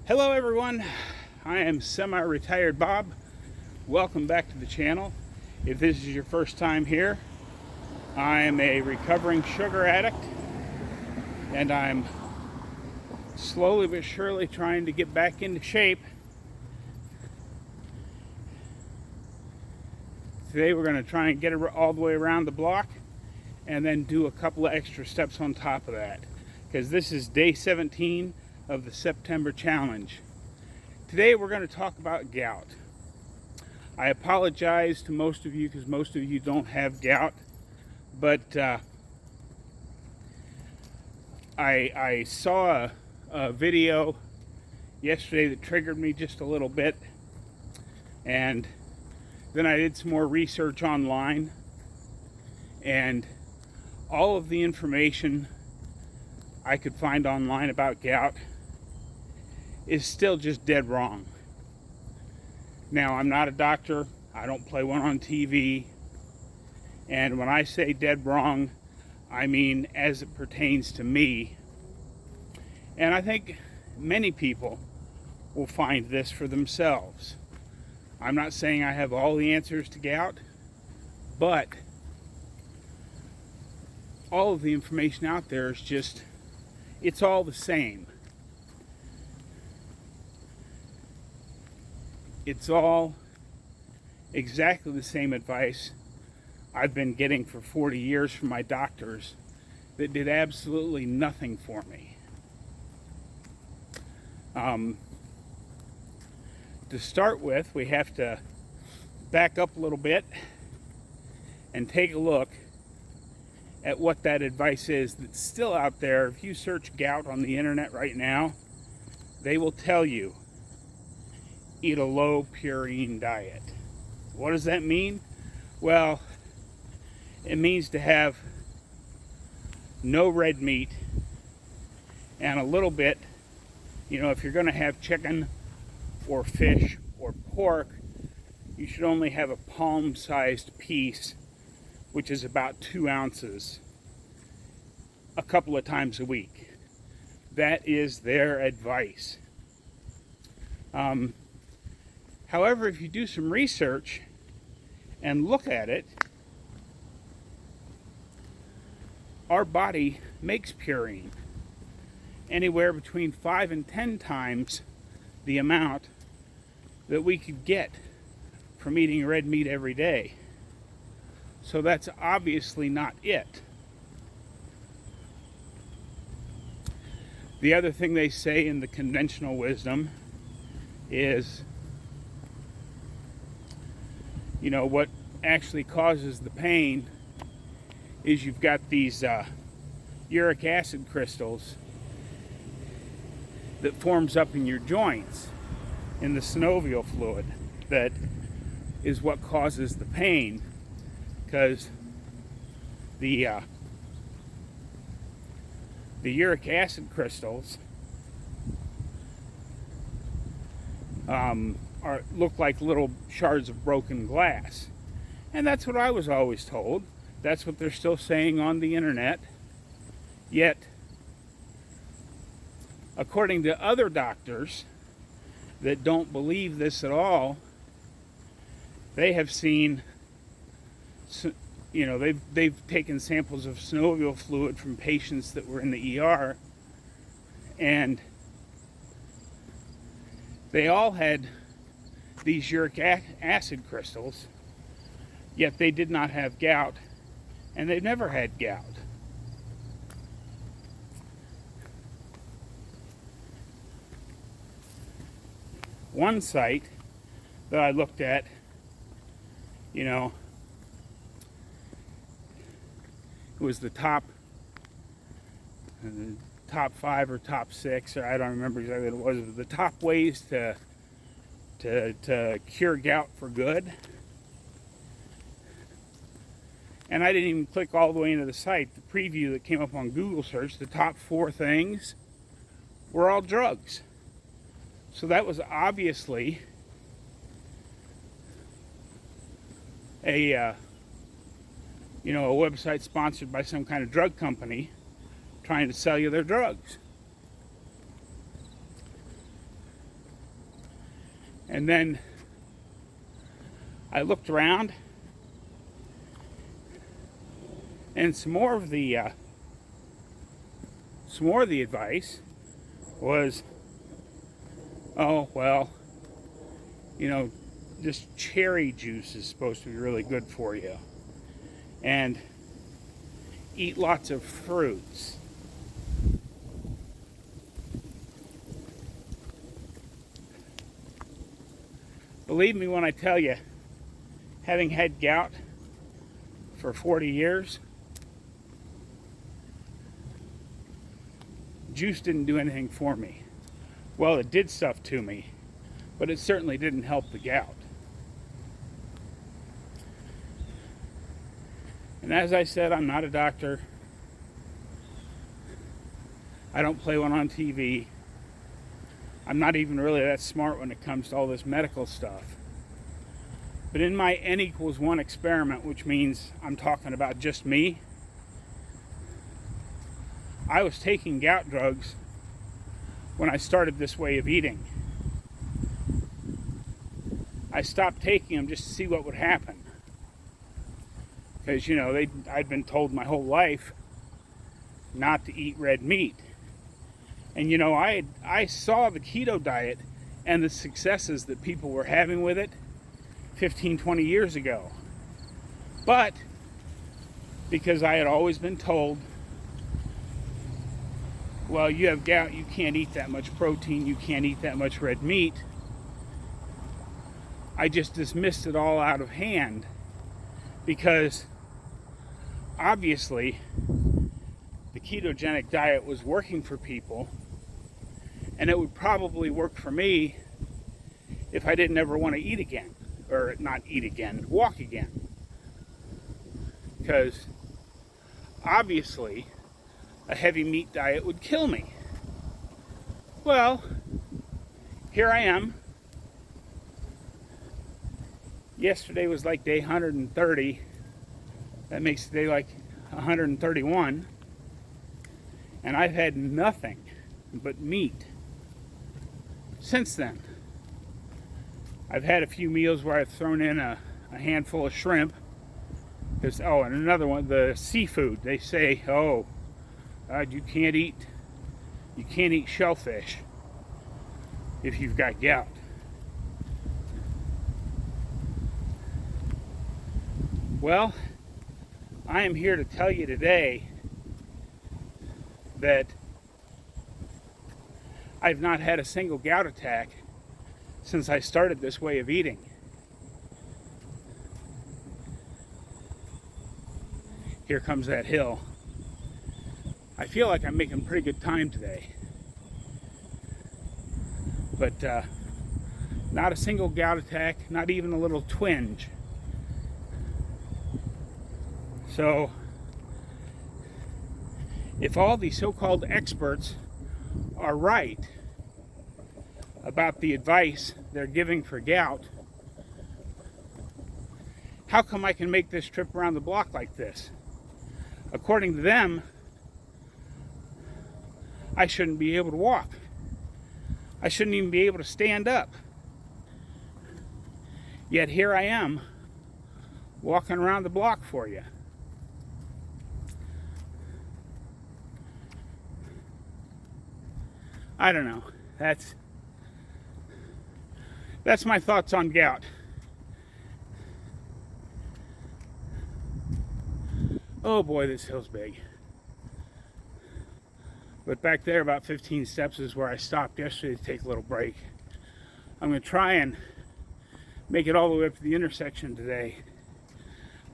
Hello everyone, I am semi-retired Bob. Welcome back to the channel. If this is your first time here, I am a recovering sugar addict and I'm slowly but surely trying to get back into shape. Today we're going to try and get it all the way around the block and then do a couple of extra steps on top of that, because this is day 17 of the September challenge. Today we're going to talk about gout. I apologize to most of you because most of you don't have gout, but I saw a video yesterday that triggered me just a little bit, and then I did some more research online, and all of the information I could find online about gout is still just dead wrong. Now, I'm not a doctor, I don't play one on TV, and when I say dead wrong, I mean as it pertains to me. And I think many people will find this for themselves. I'm not saying I have all the answers to gout, but all of the information out there is just, it's all the same. It's all exactly the same advice I've been getting for 40 years from my doctors that did absolutely nothing for me. To start with, we have to back up a little bit and take a look at what that advice is that's still out there. If you search gout on the internet right now, they will tell you, eat a low-purine diet. What does that mean? Well, it means to have no red meat and a little bit, if you're going to have chicken or fish or pork, you should only have a palm-sized piece, which is about 2 ounces, a couple of times a week. That is their advice. However, if you do some research and look at it, our body makes purine anywhere between 5 and 10 times the amount that we could get from eating red meat every day. So that's obviously not it. The other thing they say in the conventional wisdom is, what actually causes the pain is you've got these uric acid crystals that forms up in your joints in the synovial fluid. That is what causes the pain, because the uric acid crystals look like little shards of broken glass. And that's what I was always told. That's what they're still saying on the internet. Yet, according to other doctors that don't believe this at all, they have seen, they've taken samples of synovial fluid from patients that were in the ER, and they all had these uric acid crystals, yet they did not have gout, and they've never had gout. One site that I looked at, it was the top 5 or top 6, or I don't remember exactly what it was, the top ways to cure gout for good. And I didn't even click all the way into the site. The preview that came up on Google search, the top 4 things were all drugs. So that was obviously a website sponsored by some kind of drug company trying to sell you their drugs. And then I looked around, and some more of the advice was, oh, well, you know, just cherry juice is supposed to be really good for you. And eat lots of fruits. Believe me when I tell you, having had gout for 40 years, juice didn't do anything for me. Well, it did stuff to me, but it certainly didn't help the gout. And as I said, I'm not a doctor. I don't play one on TV. I'm not even really that smart when it comes to all this medical stuff. But in my N=1 experiment, which means I'm talking about just me, I was taking gout drugs when I started this way of eating. I stopped taking them just to see what would happen. Because, you know, I'd been told my whole life not to eat red meat. And, you know, I saw the keto diet and the successes that people were having with it 15, 20 years ago. But because I had always been told, well, you have gout, you can't eat that much protein, you can't eat that much red meat, I just dismissed it all out of hand, because obviously the ketogenic diet was working for people, and it would probably work for me if I didn't ever want to eat again, or not eat again, walk again. Because obviously a heavy meat diet would kill me. Well, here I am. Yesterday was like day 130. That makes today like 131. And I've had nothing but meat since then. I've had a few meals where I've thrown in a handful of shrimp. And another one, the seafood. They say, oh, you can't eat shellfish if you've got gout. Well, I am here to tell you today that I've not had a single gout attack since I started this way of eating. Here comes that hill. I feel like I'm making pretty good time today. But not a single gout attack, not even a little twinge. So, if all the so-called experts are right about the advice they're giving for gout, how come I can make this trip around the block like this? According to them, I shouldn't be able to walk. I shouldn't even be able to stand up. Yet here I am, walking around the block for you. I don't know. That's my thoughts on gout. Oh boy, this hill's big. But back there, about 15 steps, is where I stopped yesterday to take a little break. I'm going to try and make it all the way up to the intersection today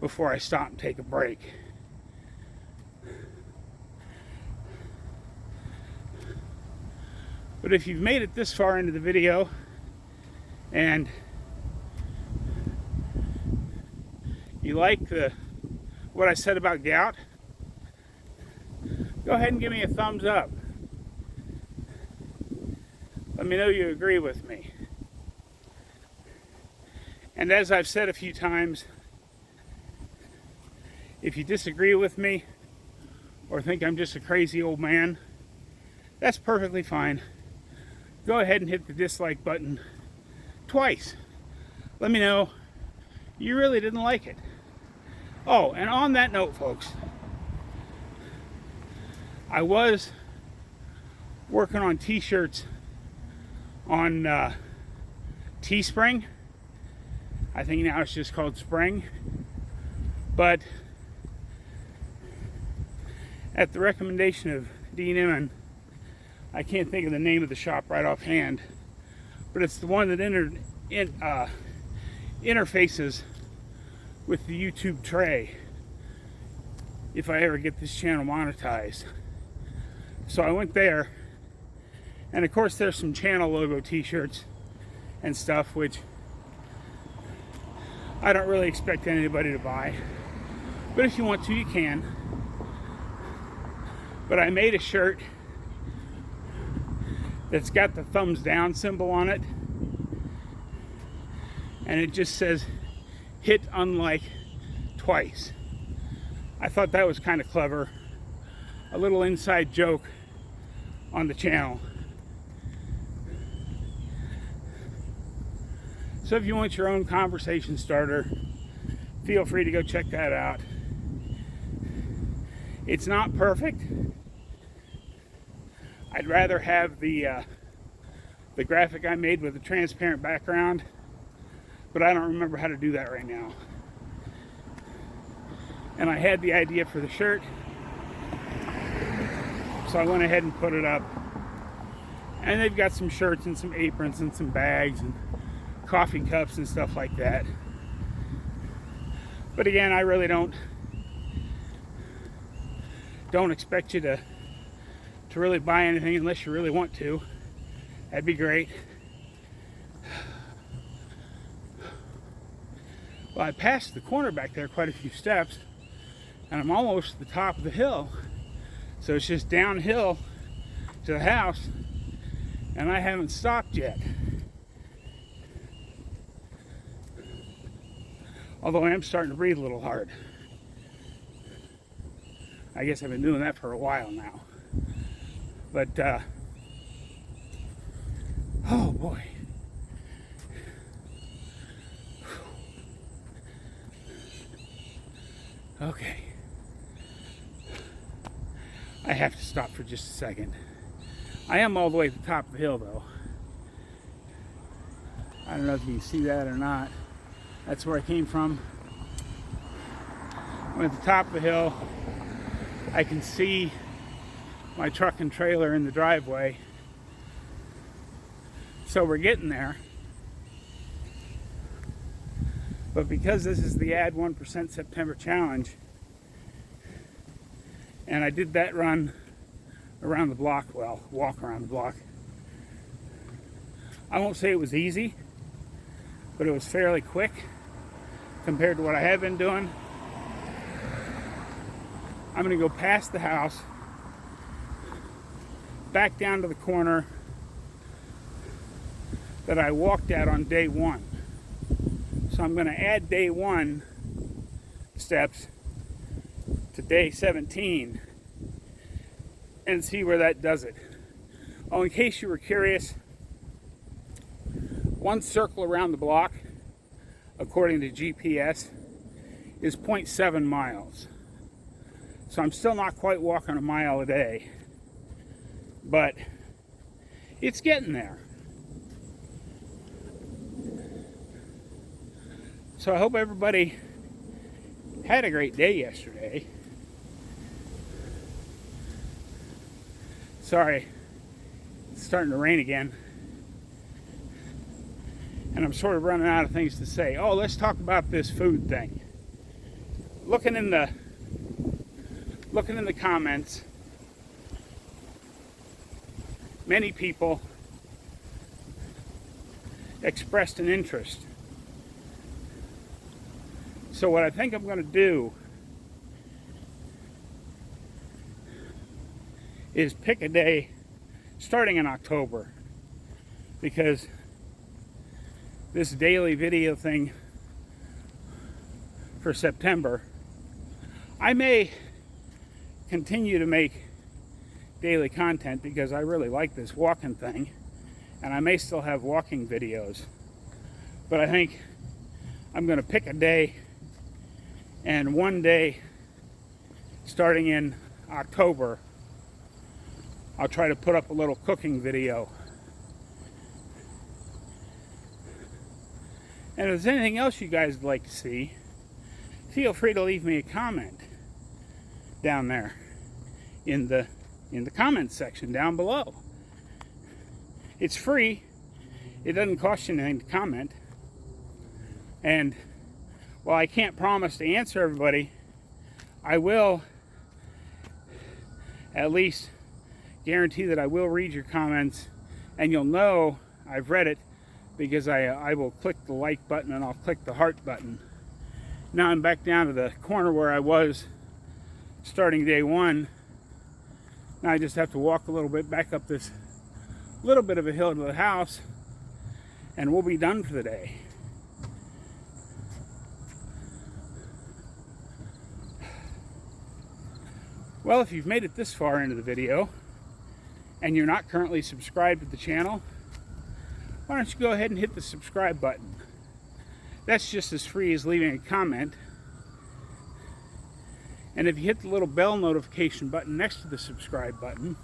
before I stop and take a break. But if you've made it this far into the video and you like what I said about gout, go ahead and give me a thumbs up. Let me know you agree with me. And as I've said a few times, if you disagree with me or think I'm just a crazy old man, that's perfectly fine. Go ahead and hit the dislike button twice. Let me know you really didn't like it. Oh, and on that note, folks, I was working on t-shirts on Teespring. I think now it's just called Spring. But at the recommendation of Dean Inman, I can't think of the name of the shop right offhand, but it's the one that interfaces with the YouTube tray if I ever get this channel monetized. So I went there, and of course there's some channel logo t-shirts and stuff which I don't really expect anybody to buy, but if you want to, you can. But I made a shirt that's got the thumbs down symbol on it, and it just says hit unlike twice. I thought that was kind of clever, a little inside joke on the channel. So if you want your own conversation starter, feel free to go check that out. It's not perfect. I'd rather have the graphic I made with a transparent background, but I don't remember how to do that right now. And I had the idea for the shirt, so I went ahead and put it up. And they've got some shirts and some aprons and some bags and coffee cups and stuff like that. But again, I really don't expect you to really buy anything unless you really want to. That'd be great. Well, I passed the corner back there quite a few steps, and I'm almost at the top of the hill. So it's just downhill to the house, and I haven't stopped yet. Although I am starting to breathe a little hard. I guess I've been doing that for a while now. But, oh boy. Okay. I have to stop for just a second. I am all the way at the top of the hill, though. I don't know if you can see that or not. That's where I came from. I'm at the top of the hill. I can see my truck and trailer in the driveway. So we're getting there. But because this is the Add 1% September Challenge, and I did that run around the block, well, walk around the block. I won't say it was easy, but it was fairly quick compared to what I have been doing. I'm going to go past the house, back down to the corner that I walked at on day one. So I'm going to add day one steps to day 17 and see where that does it. Oh, in case you were curious, one circle around the block, according to GPS, is 0.7 miles. So I'm still not quite walking a mile a day, but it's getting there. So I hope everybody had a great day yesterday. Sorry, it's starting to rain again. And I'm sort of running out of things to say. Oh, let's talk about this food thing. Looking in the comments, many people expressed an interest. So what I think I'm going to do is pick a day starting in October, because this daily video thing for September, I may continue to make daily content because I really like this walking thing, and I may still have walking videos. But I think I'm going to pick a day, and one day starting in October, I'll try to put up a little cooking video. And if there's anything else you guys would like to see, feel free to leave me a comment down there in the comments section down below. It's free. It doesn't cost you anything to comment. And while I can't promise to answer everybody, I will at least guarantee that I will read your comments, and you'll know I've read it because I will click the like button and I'll click the heart button. Now I'm back down to the corner where I was starting day one. Now I just have to walk a little bit back up this little bit of a hill to the house, and we'll be done for the day. Well, if you've made it this far into the video and you're not currently subscribed to the channel, why don't you go ahead and hit the subscribe button? That's just as free as leaving a comment. And if you hit the little bell notification button next to the subscribe button,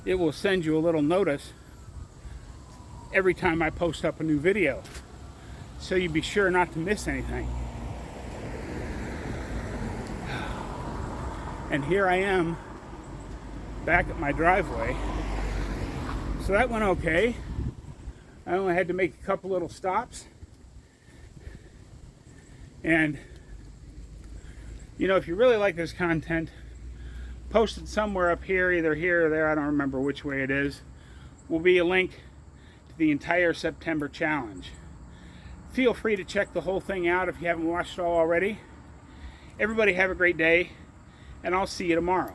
it will send you a little notice every time I post up a new video, so you be sure not to miss anything. And here I am back at my driveway. So that went okay. I only had to make a couple little stops. And you know, if you really like this content, post it somewhere up here, either here or there, I don't remember which way it is, will be a link to the entire September challenge. Feel free to check the whole thing out if you haven't watched it all already. Everybody have a great day, and I'll see you tomorrow.